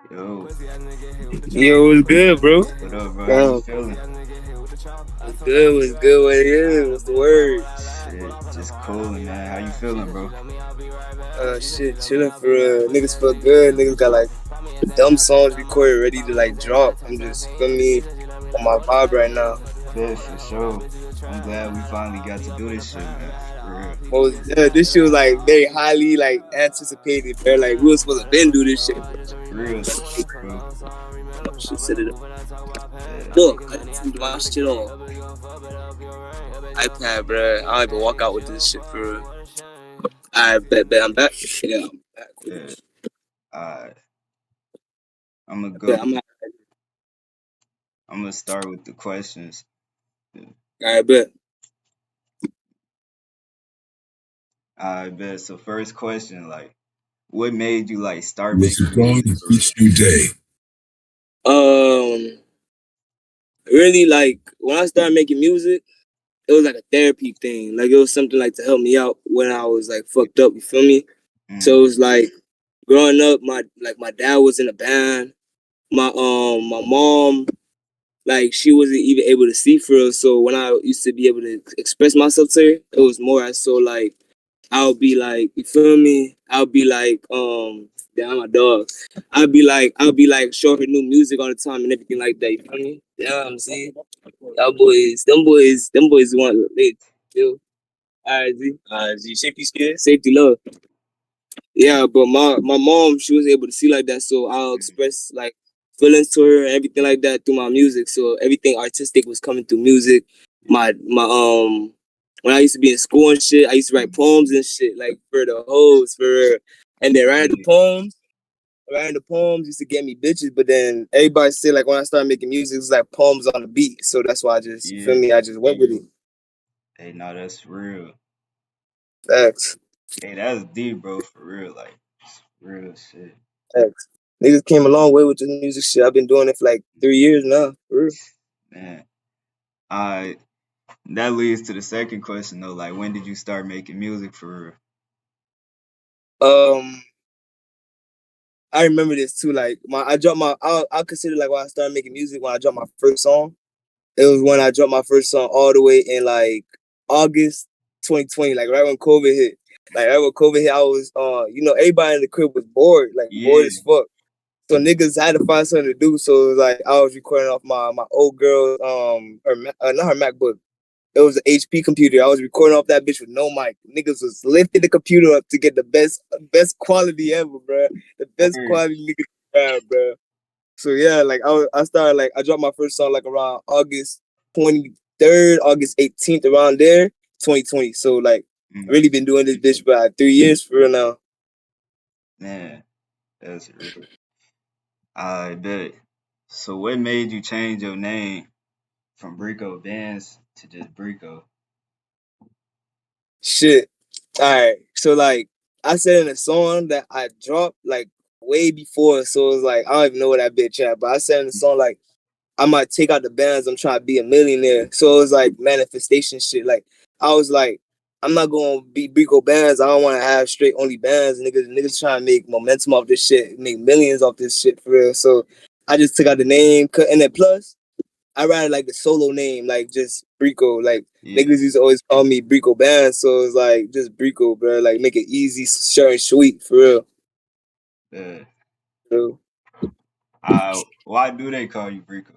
Yo, Yo, what's good, bro? what up, bro? How you Um, feeling? what's good? What's good? What it is? What's the word? Shit, just cooling, man. How you feeling, bro? Shit, chilling for niggas feel good. Niggas got like dumb songs recorded, ready to like drop. I'm just feel me on my vibe right now. Bet for sure. I'm glad we finally got to do this shit, man. For real. This shit was like very highly like anticipated, bro. Like we was supposed to been do this shit, bro. Real though, bro. Oh, shit, set it up. Yeah. Look, I just do my shit on iPad, bro. I don't even walk out with this shit for real. I bet I'm back. Yeah, I'm back. Yeah. Alright. I'm gonna go. Bet I'm. I'm gonna start with the questions. I bet. I bet. So first question, like, what made you like start With the making song music for real? each new day. Um, really like when I started making music, it was like a therapy thing. Like it was something like to help me out when I was like fucked up. You feel me? So Mm, it was like growing up, my dad was in a band. My mom like she wasn't even able to see for us. So when I used to be able to express myself to her, it was more as so like I'll be like, you feel me? I'll be like, damn my dog. I'll be like showing her new music all the time and everything like that. You feel me? Yeah, I'm saying. Them boys want they feel. Alright, Z. Z, safety scared? Safety love. Yeah, but my mom, she was able to see like that, so I'll mm, express like feelings to her and everything like that through my music. So everything artistic was coming through music. My when I used to be in school and shit, I used to write mm. poems and shit like for the hoes for her. And then writing the poems used to get me bitches. But then everybody say like when I started making music, it's like poems on the beat. So that's why I just you feel Yeah. me. I just went with it. Hey, no, that's real. Facts, Hey, that's deep, bro. For real, like, real shit. facts. Niggas came a long way with this music shit. I've been doing it for like 3 years now. For real. Man. I That leads to the second question though. Like, when did you start making music for real? Um, I remember this too. Like I dropped my I consider like when I started making music when I dropped my first song. It was when I dropped my first song all the way in like August 2020, like right when COVID hit. Like right when COVID hit, I was everybody in the crib was bored, like bored Yeah. as fuck. So niggas had to find something to do. So it was like I was recording off my old girl not her MacBook. It was an HP computer. I was recording off that bitch with no mic. Niggas was lifting the computer up to get the best quality ever, bro. The best Word. quality niggas have, bro. So yeah, like I started like I dropped my first song like around August 23rd, August 18th, around there, 2020. So like I Mm, really been doing this bitch for like 3 years for real now. man, that's real. I bet. So, what made you change your name from Brico Bands to just Brico? Shit. All right. So like I said in a song that I dropped like way before. So it's like I don't even know what that bitch at, but I said in the song like I might take out the bands. I'm trying to be a millionaire. So it was like manifestation shit. Like I was like, I'm not gonna be Brico bands. I don't want to have straight only bands. Niggas trying to make momentum off this shit, make millions off this shit for real. So I just took out the name, and then plus I rather like the solo name, like just Brico. Like Yeah. niggas used to always call me Brico Band, so it's like just Brico, bro. Like make it easy, short and sweet, for real. Uh, Bro. why do they call you Brico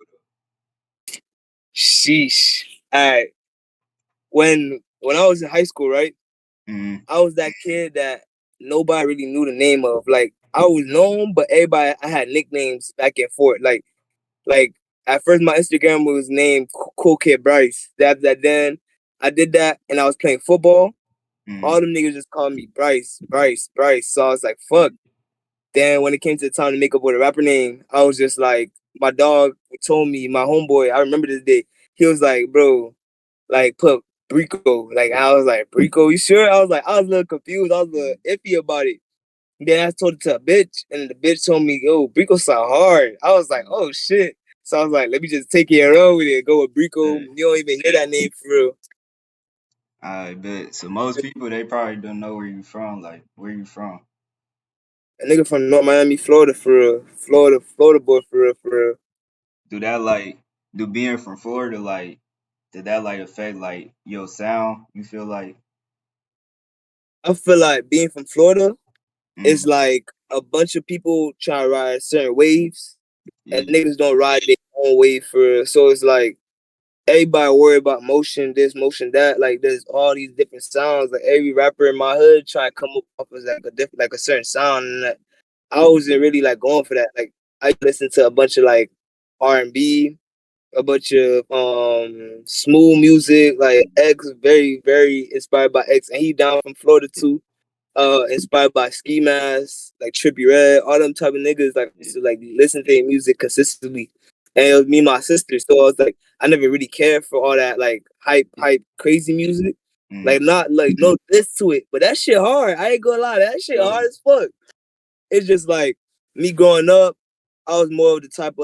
Sheesh. All right. When I was in high school, right? though? Mm, I was that kid that nobody really knew the name of. Like I was known, but everybody I had nicknames back and forth. Like at first my Instagram was named Cool Kid Bryce. Then I did that and I was playing football. mm, All them niggas just called me Bryce, Bryce, Bryce. So I was like, fuck. Then when it came to the time to make up with a rapper name, I was just like, my dog told me, my homeboy, I remember this day. He was like, bro, like put Brico. Like I was like, Brico, you sure? I was a little confused. I was a little iffy about it. Then I told it to a bitch, and the bitch told me, yo, Brico sound hard. I was like, oh shit. So I was like, let me just take it and run with it. Go with Brico. uh, You don't even hear that name for real. I bet. So most people they probably don't know where you from. Like, where you from? A nigga from North Miami, Florida, for real. Florida boy, for real, for real. Do that like do being from Florida like did that like affect like your sound? You feel like I feel like being from Florida is mm, like a bunch of people trying to ride certain waves, and yeah, niggas don't ride their own wave for real. So it's like everybody worry about motion, this, motion, that. Like there's all these different sounds. Like every rapper in my hood try to come up as like a different, like a certain sound, and that, I wasn't really like going for that. Like I listen to a bunch of like R&B, a bunch of smooth music, like X, very very inspired by X, and he down from Florida too. Inspired by Ski Mask, like Trippie Redd, all them type of niggas like yeah, to like listen to their music consistently. And it was me and my sister, so I was like, I never really cared for all that like hype, crazy music. Like mm, not like no diss to it, but that shit hard. I ain't gonna lie, that shit yo, hard as fuck. It's just like me growing up, I was more of the type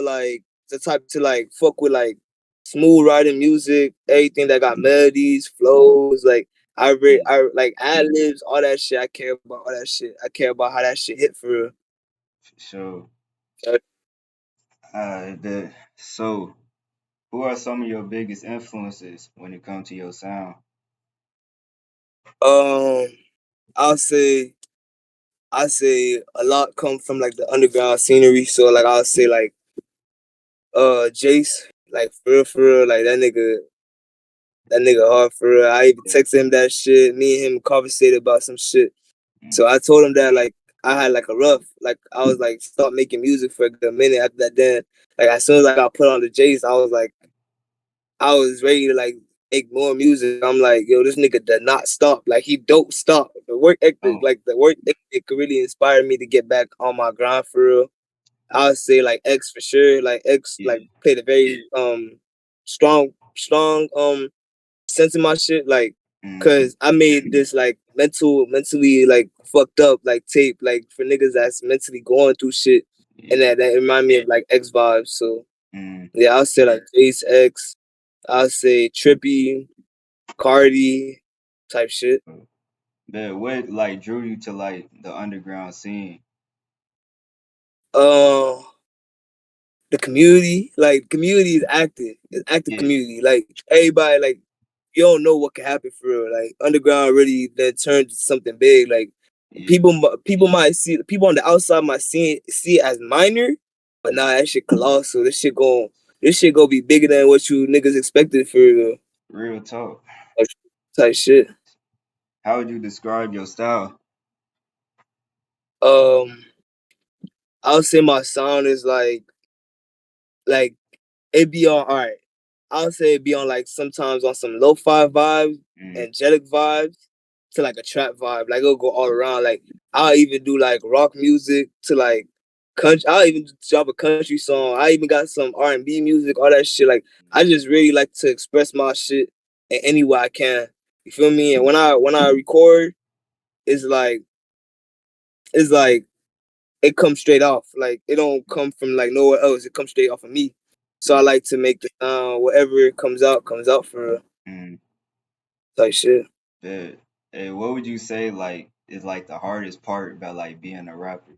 to like fuck with like smooth riding music, everything that got melodies, flows, like yeah, I like ad libs, all that shit. I care about all that shit. I care about how that shit hit for real. for sure. Uh, The so who are some of your biggest influences when it comes to your sound? Um, I'll say I say a lot come from like the underground scenery. So like I'll say like Jace, like for real, like that nigga hard for real. I even Yeah, texted him that shit. Me and him conversated about some shit. So mm, I told him that like I had like a rough, like I was like stop making music for a good minute after that. Then like as soon as I got put on the Jace, I was like I was ready to like make more music. I'm like, yo, this nigga did not stop. Like he don't stop. oh, The work ethic really inspired me to get back on my grind for real. I would say like X for sure. Like X like yeah, played a very strong sense in my shit. Like mm, cause I made this like mentally like fucked up like tape like for niggas that's mentally going through shit. And yeah, that remind me of like X vibes. So mm. yeah, I'll say like Jace X. I'll say Trippy, Cardi type shit. But what like drew you to like the underground scene? Uh the community, like community is active. It's active Yeah, community. Like everybody like you don't know what can happen for real. Like underground really then turned to something big. Like yeah, people might see people on the outside might see it as minor, but nah, that shit colossal. This shit gonna be bigger than what you niggas expected for real. real talk. Like, type shit. How would you describe your style? Um, I'll say my sound is like it be on all right. I'll say it be on like sometimes on some lo-fi vibes, Mm, angelic vibes, to like a trap vibe. Like it'll go all around. Like I'll even do like rock music to like country. I'll even drop a country song. I even got some R&B music, all that shit. Like I just really like to express my shit in any way I can. You feel me? And when I record, it's like it's like it comes straight off. Like it don't come from like nowhere else. It comes straight off of me. So I yeah, like to make the whatever comes out for real. mm, Like shit. but what would you say like is like the hardest part about like being a rapper?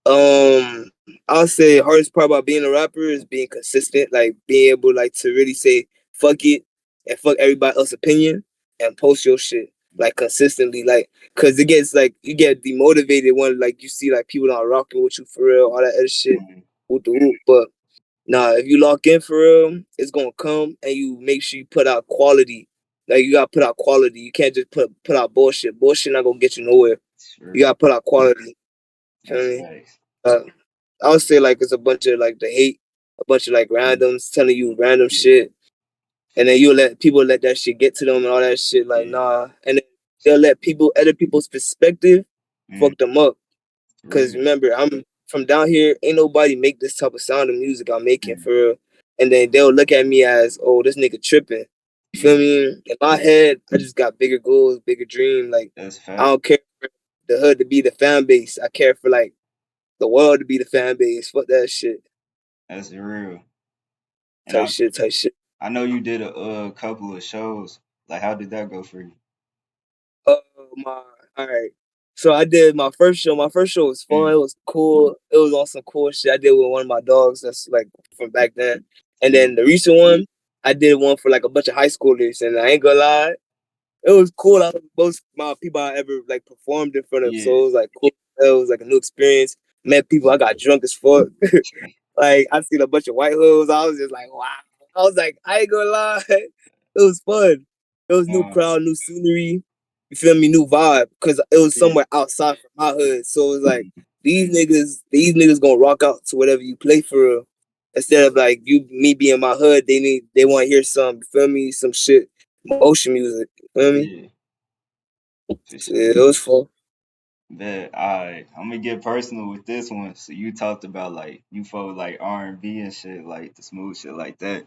Um, I'll say hardest part about being a rapper is being consistent, like being able like to really say fuck it and fuck everybody else's opinion and post your shit like consistently, like cause it gets like you get demotivated when like you see like people not rocking with you for real, all that other shit. Mm, Whoop the whoop. But nah, if you lock in for real, it's gonna come and you make sure you put out quality. Like you gotta put out quality. You can't just put out bullshit. Bullshit not gonna get you nowhere. You sure, gotta put out quality. Feel that's me? facts. Uh, I would say like it's a bunch of like the hate, a bunch of like randoms telling you random Yeah, shit, and then you let people let that shit get to them and all that shit. Like yeah, nah, and then they'll let other people's perspective, mm, fuck them up. Cause real, remember, I'm from down here. Ain't nobody make this type of sound of music I'm making mm, for real. And then they'll look at me as, oh, this nigga tripping. You feel yeah, me? In my head, I just got bigger goals, bigger dream. Like that's I fact. don't care for the hood to be the fan base. I care for like the world to be the fan base. Fuck that shit. That's real. And Type shit. Type shit. I know you did a couple of shows. Like, how did that go for you? Oh my. All right. So I did my first show. My first show was fun. Mm, It was cool. It was on some cool shit. I did with one of my dogs that's like from back then. And yeah, then the recent one, I did one for like a bunch of high schoolers. And I ain't gonna lie, it was cool. I was most my people I ever like performed in front of. yeah, So it was like cool. It was like a new experience. Met people. I got drunk as fuck. Like I seen a bunch of white hoods. I was just like, wow. I was like, I ain't gonna lie. It was fun. It was new uh, crowd, new scenery. You feel me? New vibe. Cause it was yeah, somewhere outside from my hood. So it was like these niggas gonna rock out to whatever you play for real. Instead of like me being my hood, they wanna hear some, you feel me, some shit, motion music. You feel me? yeah, for So, sure. yeah, it was fun. Bet. Alright, I'm gonna get personal with this one. So you talked about like you fuck with like R&B and shit, like the smooth shit like that.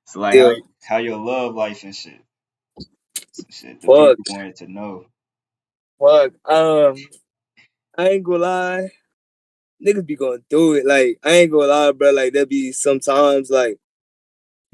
So like Yeah. how your love life and shit, some shit the Fuck. people wanted to know. Fuck. I ain't gonna lie. Niggas be going through it. Like, I ain't gonna lie, bro. Like, there be sometimes, like,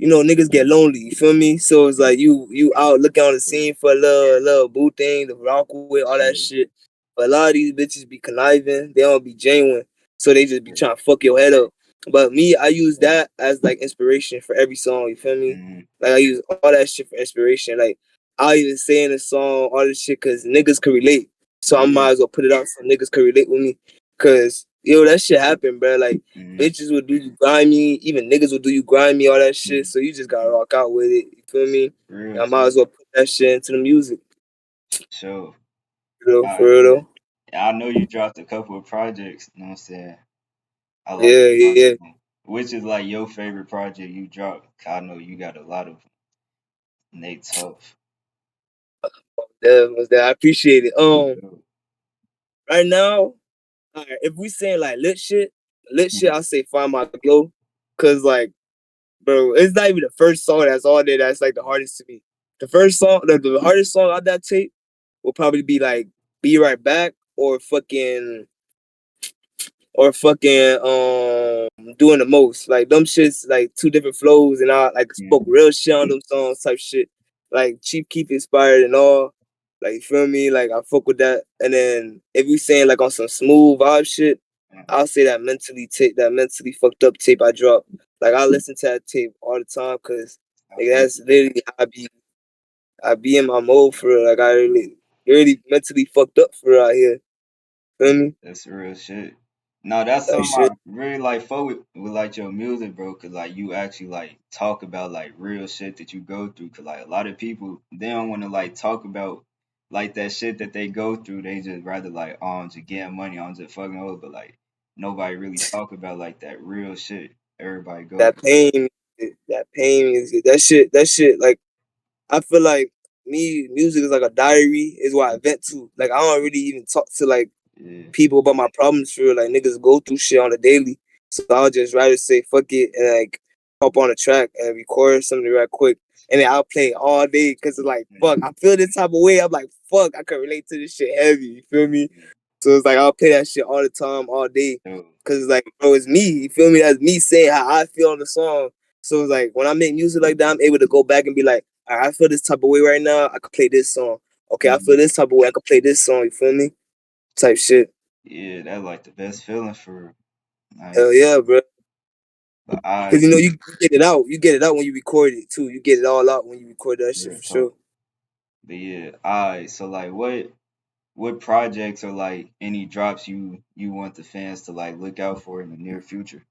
niggas get lonely. You feel me? So it's like you out looking on the scene for a little boo thing to rock with, all that Yeah, shit. But a lot of these bitches be conniving. They don't be genuine. So they just be yeah, trying to fuck your head up. But me, I use that as like inspiration for every song. You feel me? mm, Like I use all that shit for inspiration. Like I even say in a song all this shit because niggas can relate. So I yeah, might as well put it out so niggas can relate with me. Cause that shit happen, bro. Like mm, bitches will do you grimy, even niggas will do you grimy, all that shit. mm, So you just gotta rock out with it. You feel me? real And I might shit. as well put that shit into the music. Sure. For I real bet. though. I know you dropped a couple of projects, you know what I'm saying? I like Yeah, a bunch yeah. of them. Which is like your favorite project you dropped? 'Cause I know you got a lot of them. And they tough. That was that. I appreciate it. Sure. Right now, all right, if we saying like lit shit, Mm, I say Find My Glow. Cause like, bro, it's not even the first song that's on there that's like the hardest to me. The first song, the hardest song on that tape will probably be like Be Right Back or fucking doing the most. Like them shits like two different flows and I like spoke mm, real shit on them songs type shit. Like Chief Keef inspired and all. Like you feel me? Like I fuck with that. And then if we saying like on some smooth vibe shit, mm, I'll say that mentally fucked up tape I dropped. Like I listen to that tape all the time because I like fuck that's with that. literally how I be in my mode for real. Like I really mentally fucked up for real out here. Feel me? That's real shit. No, that's That something I shit. really like fuck with like your music, bro. Cause like you actually like talk about like real shit that you go through. Cause like a lot of people they don't want to like talk about like that shit that they go through. They just rather like I'm just getting money, I'm just fucking over. But like nobody really talk about like that real shit everybody go That through. pain, that pain is that shit. Like I feel like me, music is like a diary. Is what I vent to. Like I don't really even talk to like Yeah, people about my problems for real. Like niggas go through shit on a daily. So I'll just rather say fuck it and like hop on a track and record something right quick. And then I'll play all day because it's like fuck. mm, I feel this type of way. I'm like fuck. I can relate to this shit heavy. You feel me? yeah, So it's like I'll play that shit all the time, all day. so, Cause it's like, bro, it's me. You feel me? That's me saying how I feel on the song. So it's like when I make music like that, I'm able to go back and be like, all right, I feel this type of way right now. I could play this song. Okay, I feel mhm. this type of way. I could play this song. You feel me? Type shit. Yeah, that's like the best feeling for real. I ain't Hell gonna yeah, lie. bro. But I Cause you get it out. You get it out when you record it too. You get it all out when you record that shit real for talk. sure. But yeah, I so like what projects or like any drops you want the fans to like look out for in the near future?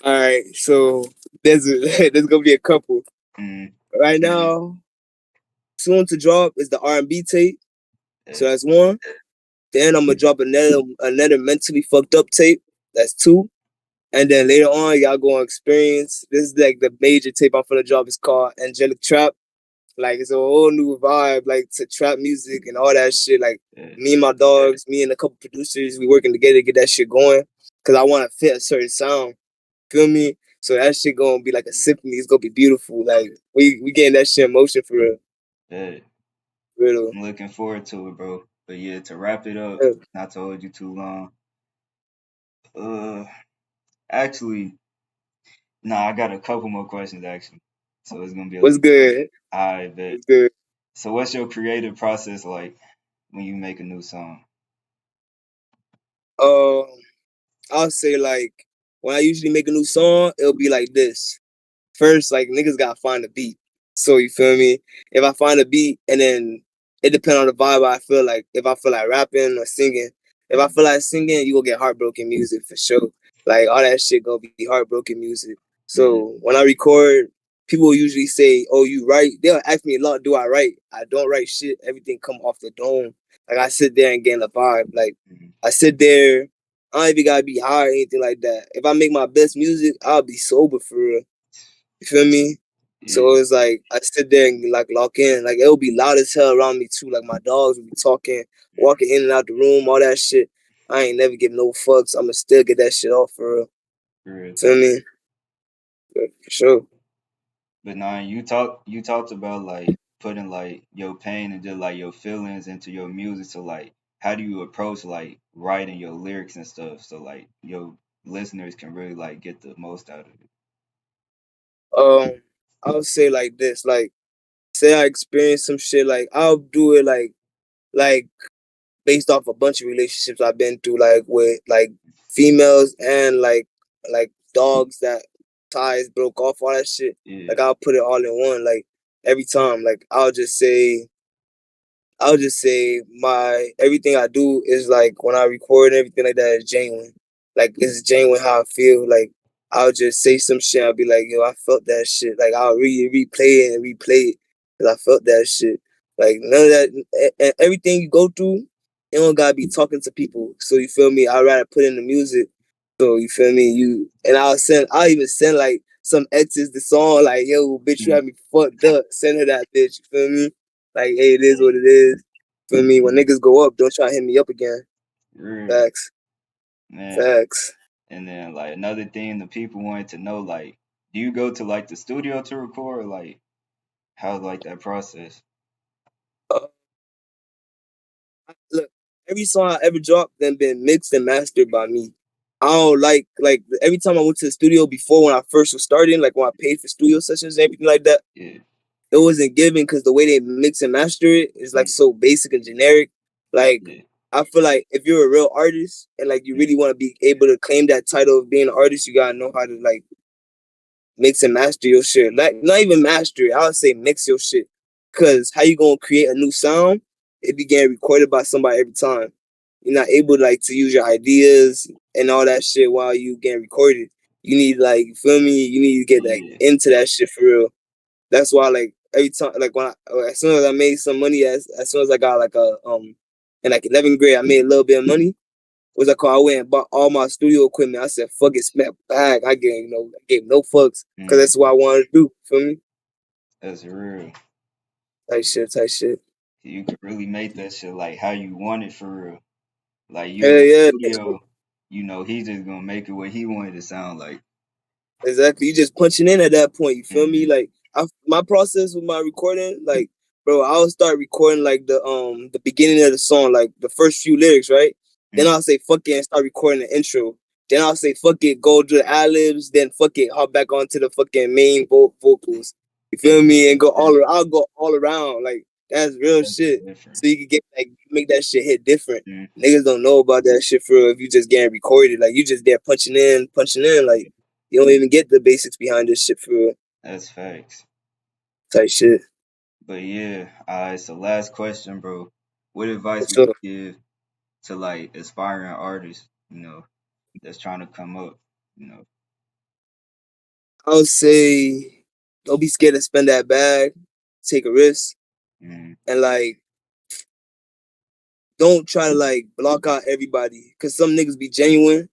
All right, so there's gonna be a couple Mm, right now. Soon to drop is the R&B tape. So yeah, that's one. Then I'm gonna drop another mentally fucked up tape. That's two. And then later on, y'all gonna experience this is like the major tape I'm gonna drop. It's called Angelic Trap. Like it's a whole new vibe, like to trap music and all that shit. Like yeah, me and my dogs, me and a couple producers, we working together to get that shit going. Cause I wanna fit a certain sound. Feel me? So that shit gonna be like a symphony. It's gonna be beautiful. Like we getting that shit in motion yeah. for real. I'm looking forward to it, bro. But yeah, to wrap it up, Yeah. not to hold you too long. Uh, actually, nah, I got a couple more questions actually. So it's gonna be a What's little quick. good? I bet. What's good? So what's your creative process like? when you make a new song? Um, I'll say like when I usually make a new song, it'll be like this. First, like niggas gotta find a beat. So you feel me? If I find a beat and then it depends on the vibe I feel like. If I feel like rapping or singing, if I Mm, feel like singing, you will get heartbroken music for sure. Like all that shit gonna be heartbroken music. mm, So when I record, people usually say, "Oh, you write?" They'll ask me a lot, "Do I write?" I don't write shit. Everything come off the dome. Like I sit there and get in the vibe. Like mm. I sit there. I don't even gotta be high or anything like that. If I make my best music, I'll be sober for real. You feel me? Yeah, So it's like I sit there and like lock in. Like it'll be loud as hell around me too. Like my dogs will be talking, mm, walking in and out the room, all that shit. I ain't never give no fucks. I'ma still get that shit off for real. real Feel talk. me? For sure. But nah, you talked about like putting like your pain and just like your feelings into your music. So like, how do you approach like writing your lyrics and stuff? So like your listeners can really like get the most out of it. Um, I'll say like this. Like, say I experience some shit. Like I'll do it like based off a bunch of relationships I've been through, like with like females and like dogs that ties broke off, all that shit. Yeah. Like I'll put it all in one. Like every time, like I'll just say my everything I do is like when I record and everything like that is genuine. Like it's genuine how I feel. Like I'll just say some shit. I'll be like, yo, I felt that shit. Like I'll replay it and replay it because I felt that shit. Like none of that, everything you go through, you don't gotta be talking to people. So you feel me? I'd rather put in the music. So you feel me? I'll even send like some exes the song. Like yo, bitch, you Mm, had me fucked up. Send her that bitch. You feel me? Like, hey, it is what it is. Feel me? When mm, niggas go up, don't try to hit me up again. real Facts. man. Facts. And then like another thing the people wanted to know like, do you go to like the studio to record? Or, like, how's like that process? Uh, Look, every song I ever dropped then been mixed and mastered by me. I don't like every time I went to the studio before when I first was starting, like when I paid for studio sessions and everything like that, Yeah. it wasn't given because the way they mix and master it is like Mm, so basic and generic. Like yeah. I feel like if you're a real artist and like you Mm, really want to be able to claim that title of being an artist, you gotta know how to like mix and master your shit. Like not even master it. I would say mix your shit. Cause how you gonna create a new sound? It be getting recorded by somebody every time. You're not able like to use your ideas and all that shit while you getting recorded. You need like you feel me? You need to get like yeah. into that shit for real. That's why like every time like when as soon as I made some money as soon as I got like a in like 11th grade I made a little bit of money was I call? I went and bought all my studio equipment. I said, "Fuck it, smack bag." I gave no fucks because Mm, that's what I wanted to do. Feel me? that's real. Type shit, type shit. You could really make that shit like how you want it for real. Like you in Hell the yeah, studio, he's just gonna make it what he wanted to sound like. exactly. You just punching in at that point. You feel me? Mm, Like my process with my recording, like, bro, I'll start recording like the beginning of the song, like the first few lyrics, right? Then mm, I'll say fuck it and start recording the intro. Then I'll say fuck it, go to the ad libs. Then fuck it, hop back onto the fucking main vocals. You feel me? And I'll go all around. Like that's real that's shit. different. So you can get like make that shit hit different. Mm, Niggas don't know about that shit for real if you just getting recorded. Like you just there punching in. Like you don't even get the basics behind this shit for real. that's facts. Type shit. But yeah, so last question, bro. What advice would So you give to like aspiring artists, that's trying to come up, you know? I would say don't be scared to spend that bag, take a risk, Mm, and like don't try to like block out everybody. Cause some niggas be genuine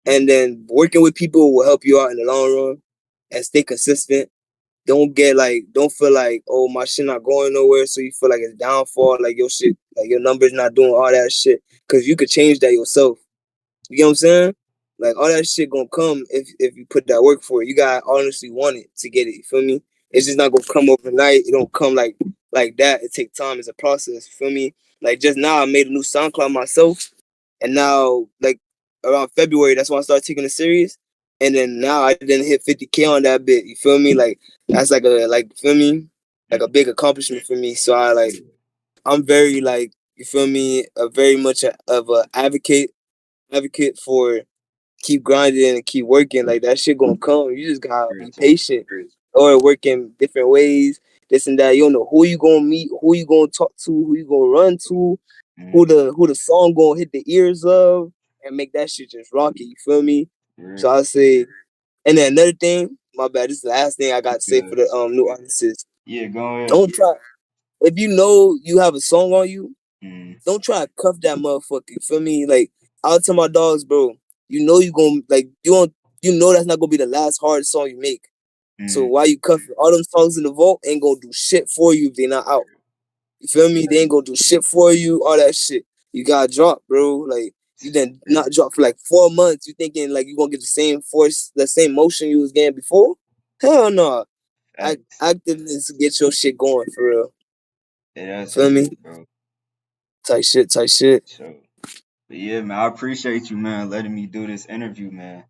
mm, and then working with people will help you out in the long run and stay consistent. Don't feel like, oh, my shit not going nowhere, so you feel like it's downfall, like your shit, like your numbers not doing all that shit. Cause you could change that yourself. You get what I'm saying? Like all that shit gonna come if you put that work for it. You gotta honestly want it to get it. You feel me? It's just not gonna come overnight. It don't come like that. It take time. It's a process. You feel me? Like just now, I made a new SoundCloud myself, and now like around February, that's when I started taking it serious. And then now I didn't hit 50K on that bit. You feel me? Like that's like feel me? Like mm, a big accomplishment for me. So yeah, I'm very like you feel me, a very much of a advocate for keep grinding and keep working. Like that shit gonna come. You just gotta Real be talk. patient or work in different ways. This and that. You don't know who you gonna meet, who you gonna talk to, who you gonna run to, Mm, who the song gonna hit the ears of, and make that shit just rock it. You feel me? real. So I say, and then another thing, my bad. This is the last thing I got to say for Good. the new artists. Is Yeah, go ahead. don't try if you know you have a song on you. Mm, Don't try to cuff that motherfucker. You feel me? Like I'll tell my dogs, bro. You know you gonna like you don't. You know that's not gonna be the last hard song you make. So mm, why you cuffing all them songs in the vault ain't gonna do shit for you if they not out. You feel me? They ain't gonna do shit for you. All that shit. You gotta drop, bro. Like you then real. not drop for like 4 months. You thinking like you gonna get the same force, the same motion you was getting before? Hell no. Facts. Activeness get your shit going for real. Yeah, that's Feel real, me? bro. Tight shit, tight shit. So, but yeah, man, I appreciate you, man, letting me do this interview, man.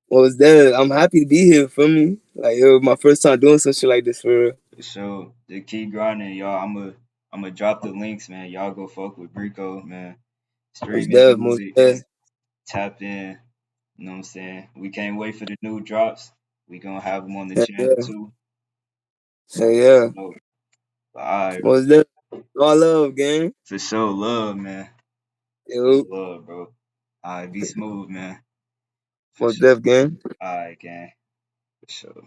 What was that? I'm happy to be here. Feel me? Like it was my first time doing some shit like this for real. So, the keep grinding, y'all. I'm gonna drop the links, man. Y'all go fuck with Brico, man. Most Stream his dev, most music, dev. tap in. You know what I'm saying? We can't wait for the new drops. We gonna have them on the Hell channel yeah. too. Hell yeah. So, all right, Most dev. All love, gang. for sure, love, man. Much Yo, love, bro. All right, be smooth, man. For most sure. dev, gang. All right, gang. For sure.